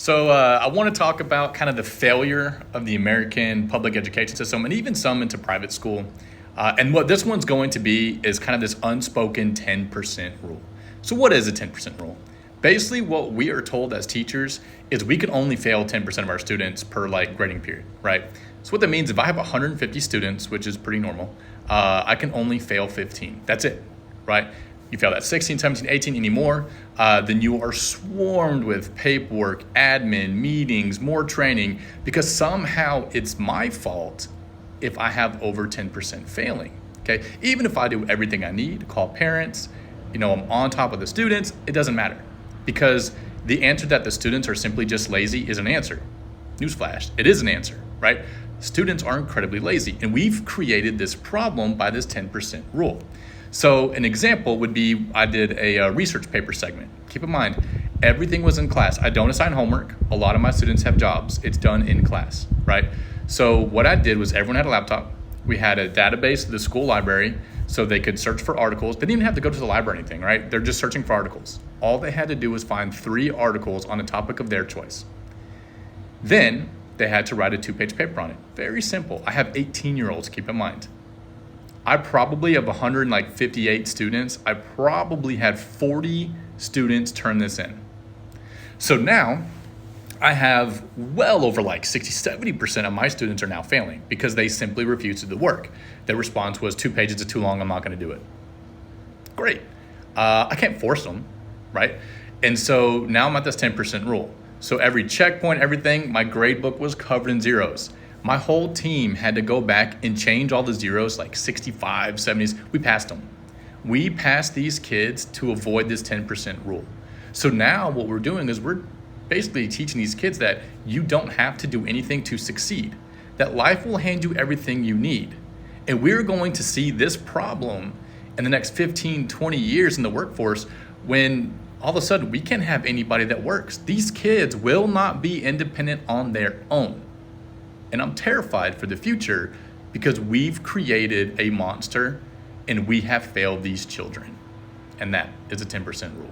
I want to talk about kind of the failure of the American public education system and even some into private school. And what this one's going to be is kind of this unspoken 10% rule. So what is a 10% rule? Basically, what we are told as teachers is we can only fail 10% of our students per grading period, right? So what that means, if I have 150 students, which is pretty normal, I can only fail 15. That's it, right? You fail that 16, 17, 18 anymore, then you are swarmed with paperwork, admin, meetings, more training, because somehow it's my fault if I have over 10% failing, okay? Even if I do everything I need, call parents, I'm on top of the students, it doesn't matter. Because the answer that the students are simply just lazy is an answer. Newsflash, it is an answer, right? Students are incredibly lazy, and we've created this problem by this 10% rule. So an example would be, I did a research paper segment. Keep in mind, everything was in class. I don't assign homework. A lot of my students have jobs. It's done in class, right? So what I did was everyone had a laptop. We had a database of the school library so they could search for articles. They didn't even have to go to the library or anything, right? They're just searching for articles. All they had to do was find 3 articles on a topic of their choice. Then they had to write a 2-page paper on it. Very simple. I have 18-year-olds, keep in mind. I probably have 158 students. I probably had 40 students turn this in. So now I have well over 60, 70% of my students are now failing because they simply refused to do the work. Their response was 2 pages is too long, I'm not gonna do it. Great. I can't force them, right? And so now I'm at this 10% rule. So every checkpoint, everything, my grade book was covered in zeros. My whole team had to go back and change all the zeros, 65, 70s. We passed them. We passed these kids to avoid this 10% rule. So now what we're doing is we're basically teaching these kids that you don't have to do anything to succeed, that life will hand you everything you need. And we're going to see this problem in the next 15, 20 years in the workforce when all of a sudden we can't have anybody that works. These kids will not be independent on their own. And I'm terrified for the future because we've created a monster and we have failed these children. And that is a 10% rule.